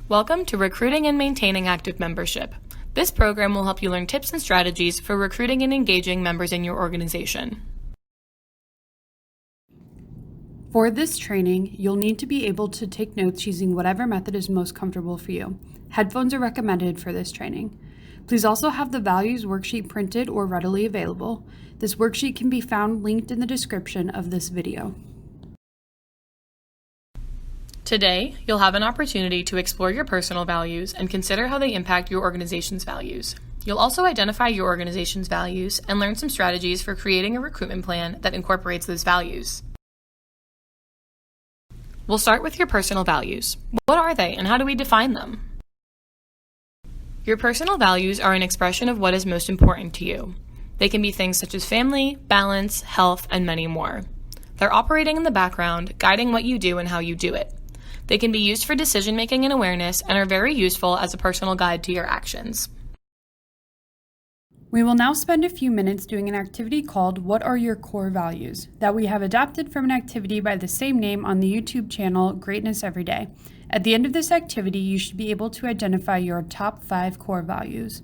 Welcome to Recruiting and Maintaining Active Membership. This program will help you learn tips and strategies for recruiting and engaging members in your organization. For this training, you'll need to be able to take notes using whatever method is most comfortable for you. Headphones are recommended for this training. Please also have the values worksheet printed or readily available. This worksheet can be found linked in the description of this video. Today, you'll have an opportunity to explore your personal values and consider how they impact your organization's values. You'll also identify your organization's values and learn some strategies for creating a recruitment plan that incorporates those values. We'll start with your personal values. What are they and how do we define them? Your personal values are an expression of what is most important to you. They can be things such as family, balance, health, and many more. They're operating in the background, guiding what you do and how you do it. They can be used for decision-making and awareness and are very useful as a personal guide to your actions. We will now spend a few minutes doing an activity called What Are Your Core Values? That we have adapted from an activity by the same name on the YouTube channel Greatness Every Day. At the end of this activity, you should be able to identify your top 5 core values.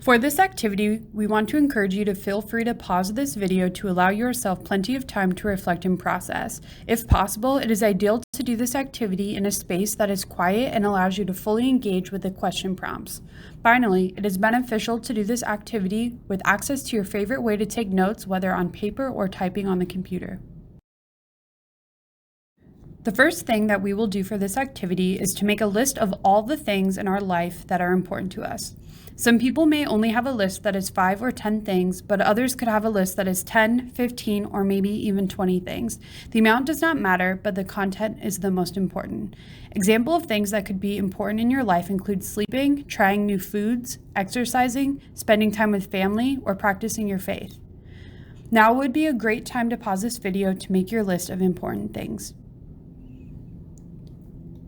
For this activity, we want to encourage you to feel free to pause this video to allow yourself plenty of time to reflect and process. If possible, it is ideal to do this activity in a space that is quiet and allows you to fully engage with the question prompts. Finally, it is beneficial to do this activity with access to your favorite way to take notes, whether on paper or typing on the computer. The first thing that we will do for this activity is to make a list of all the things in our life that are important to us. Some people may only have a list that is 5 or 10 things, but others could have a list that is 10, 15, or maybe even 20 things. The amount does not matter, but the content is the most important. Example of things that could be important in your life include sleeping, trying new foods, exercising, spending time with family, or practicing your faith. Now would be a great time to pause this video to make your list of important things.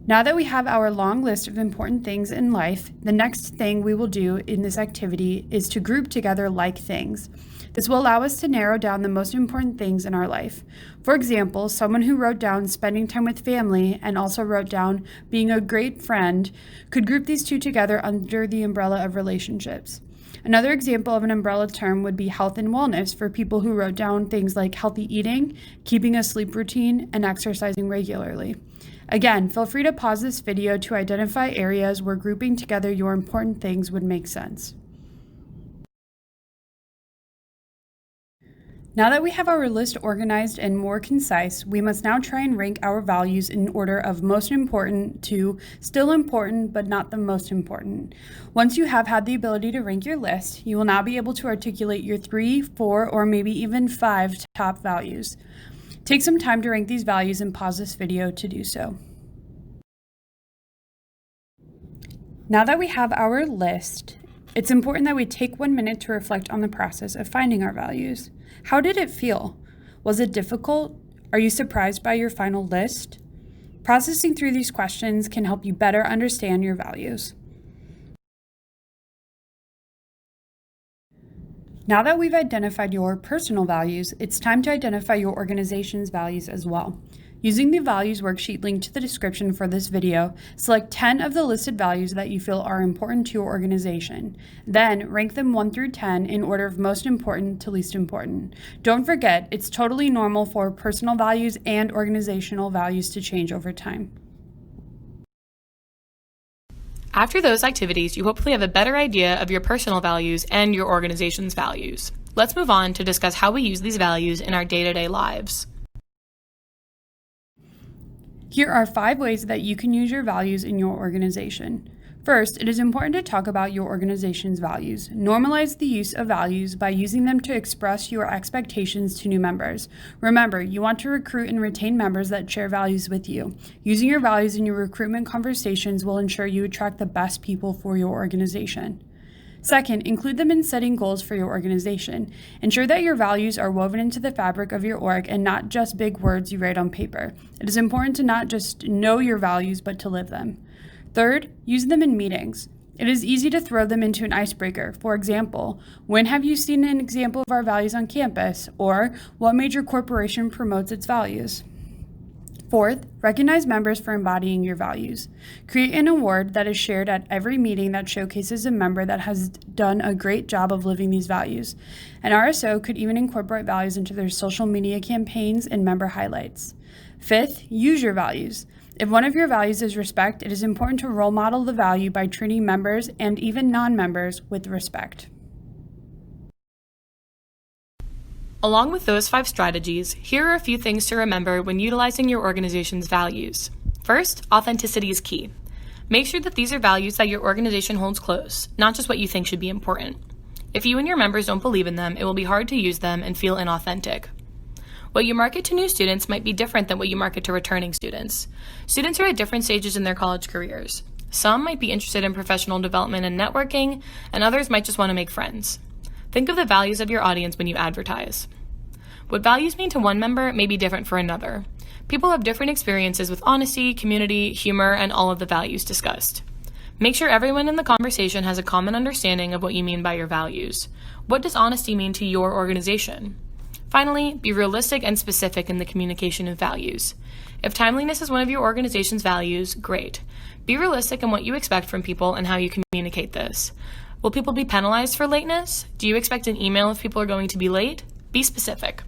Now that we have our long list of important things in life, the next thing we will do in this activity is to group together like things. This will allow us to narrow down the most important things in our life. For example, someone who wrote down spending time with family and also wrote down being a great friend could group these two together under the umbrella of relationships. Another example of an umbrella term would be health and wellness for people who wrote down things like healthy eating, keeping a sleep routine, and exercising regularly. Again, feel free to pause this video to identify areas where grouping together your important things would make sense. Now that we have our list organized and more concise, we must now try and rank our values in order of most important to still important but not the most important. Once you have had the ability to rank your list, you will now be able to articulate your 3, 4, or maybe even 5 top values. Take some time to rank these values and pause this video to do so. Now that we have our list, it's important that we take 1 minute to reflect on the process of finding our values. How did it feel? Was it difficult? Are you surprised by your final list? Processing through these questions can help you better understand your values. Now that we've identified your personal values, it's time to identify your organization's values as well. Using the values worksheet linked to the description for this video, select 10 of the listed values that you feel are important to your organization. Then rank them 1 through 10 in order of most important to least important. Don't forget, it's totally normal for personal values and organizational values to change over time. After those activities, you hopefully have a better idea of your personal values and your organization's values. Let's move on to discuss how we use these values in our day-to-day lives. Here are 5 ways that you can use your values in your organization. First, it is important to talk about your organization's values. Normalize the use of values by using them to express your expectations to new members. Remember, you want to recruit and retain members that share values with you. Using your values in your recruitment conversations will ensure you attract the best people for your organization. Second, include them in setting goals for your organization. Ensure that your values are woven into the fabric of your org and not just big words you write on paper. It is important to not just know your values, but to live them. Third, use them in meetings. It is easy to throw them into an icebreaker. For example, when have you seen an example of our values on campus? Or what major corporation promotes its values? Fourth, recognize members for embodying your values. Create an award that is shared at every meeting that showcases a member that has done a great job of living these values. An RSO could even incorporate values into their social media campaigns and member highlights. Fifth, use your values. If one of your values is respect, it is important to role model the value by treating members and even non-members with respect. Along with those 5 strategies, here are a few things to remember when utilizing your organization's values. First, authenticity is key. Make sure that these are values that your organization holds close, not just what you think should be important. If you and your members don't believe in them, it will be hard to use them and feel inauthentic. What you market to new students might be different than what you market to returning students. Students are at different stages in their college careers. Some might be interested in professional development and networking, and others might just want to make friends. Think of the values of your audience when you advertise. What values mean to one member may be different for another. People have different experiences with honesty, community, humor, and all of the values discussed. Make sure everyone in the conversation has a common understanding of what you mean by your values. What does honesty mean to your organization? Finally, be realistic and specific in the communication of values. If timeliness is one of your organization's values, great. Be realistic in what you expect from people and how you communicate this. Will people be penalized for lateness? Do you expect an email if people are going to be late? Be specific.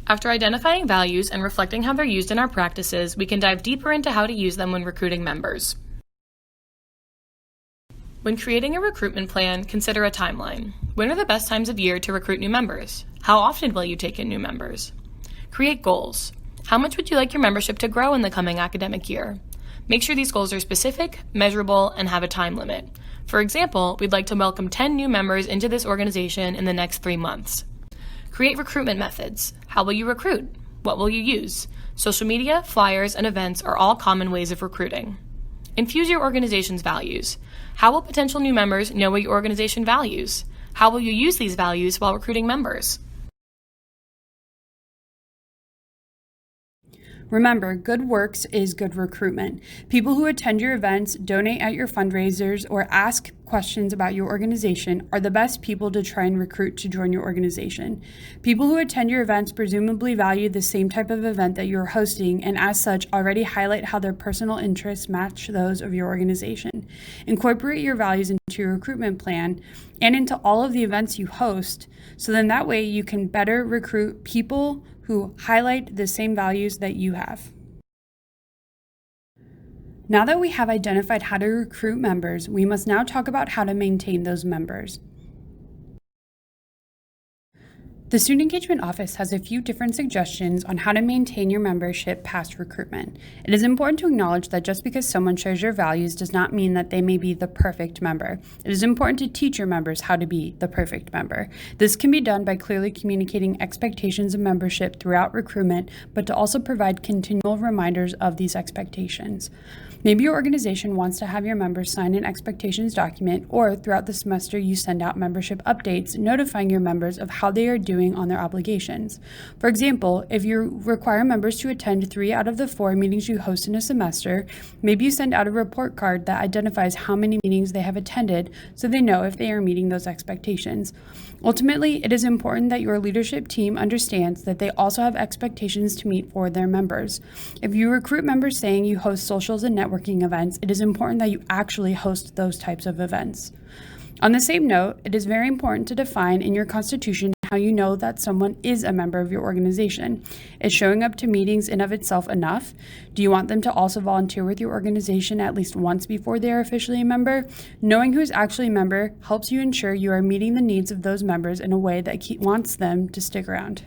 After identifying values and reflecting how they're used in our practices, we can dive deeper into how to use them when recruiting members. When creating a recruitment plan, consider a timeline. When are the best times of year to recruit new members? How often will you take in new members? Create goals. How much would you like your membership to grow in the coming academic year? Make sure these goals are specific, measurable, and have a time limit. For example, we'd like to welcome 10 new members into this organization in the next 3 months. Create recruitment methods. How will you recruit? What will you use? Social media, flyers, and events are all common ways of recruiting. Infuse your organization's values. How will potential new members know what your organization values? How will you use these values while recruiting members? Remember, good works is good recruitment. People who attend your events, donate at your fundraisers, or ask questions about your organization are the best people to try and recruit to join your organization. People who attend your events presumably value the same type of event that you're hosting, and as such already highlight how their personal interests match those of your organization. Incorporate your values into your recruitment plan and into all of the events you host, so then that way you can better recruit people who highlight the same values that you have. Now that we have identified how to recruit members, we must now talk about how to maintain those members. The Student Engagement Office has a few different suggestions on how to maintain your membership past recruitment. It is important to acknowledge that just because someone shares your values does not mean that they may be the perfect member. It is important to teach your members how to be the perfect member. This can be done by clearly communicating expectations of membership throughout recruitment, but to also provide continual reminders of these expectations. Maybe your organization wants to have your members sign an expectations document, or throughout the semester you send out membership updates notifying your members of how they are doing on their obligations. For example, if you require members to attend 3 out of the 4 meetings you host in a semester, maybe you send out a report card that identifies how many meetings they have attended so they know if they are meeting those expectations. Ultimately, it is important that your leadership team understands that they also have expectations to meet for their members. If you recruit members saying you host socials and networking events, it is important that you actually host those types of events. On the same note, it is very important to define in your constitution how you know that someone is a member of your organization. Is showing up to meetings in of itself enough? Do you want them to also volunteer with your organization at least once before they are officially a member? Knowing who's actually a member helps you ensure you are meeting the needs of those members in a way that wants them to stick around.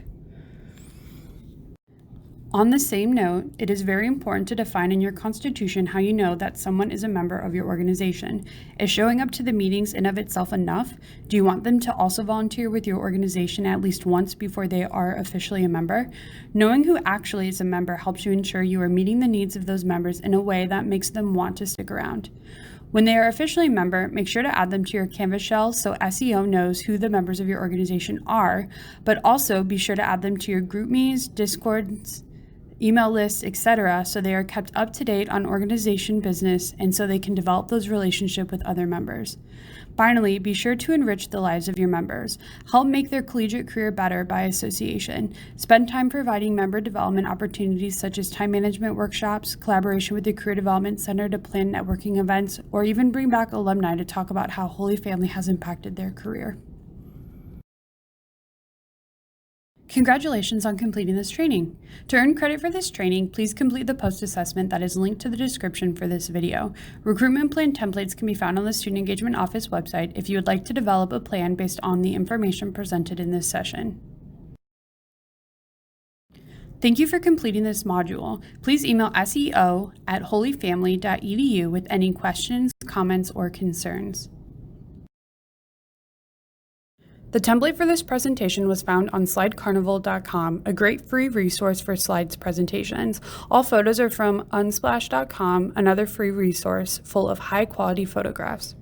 On the same note, it is very important to define in your constitution how you know that someone is a member of your organization. Is showing up to the meetings in of itself enough? Do you want them to also volunteer with your organization at least once before they are officially a member? Knowing who actually is a member helps you ensure you are meeting the needs of those members in a way that makes them want to stick around. When they are officially a member, make sure to add them to your Canvas shell so SEO knows who the members of your organization are, but also be sure to add them to your GroupMes, Discords, email lists, etc., so they are kept up to date on organization business and so they can develop those relationships with other members. Finally, be sure to enrich the lives of your members. Help make their collegiate career better by association. Spend time providing member development opportunities such as time management workshops, collaboration with the Career Development Center to plan networking events, or even bring back alumni to talk about how Holy Family has impacted their career. Congratulations on completing this training. To earn credit for this training, please complete the post-assessment that is linked to the description for this video. Recruitment plan templates can be found on the Student Engagement Office website if you would like to develop a plan based on the information presented in this session. Thank you for completing this module. Please email seo@holyfamily.edu with any questions, comments, or concerns. The template for this presentation was found on slidecarnival.com, a great free resource for slides presentations. All photos are from unsplash.com, another free resource full of high-quality photographs.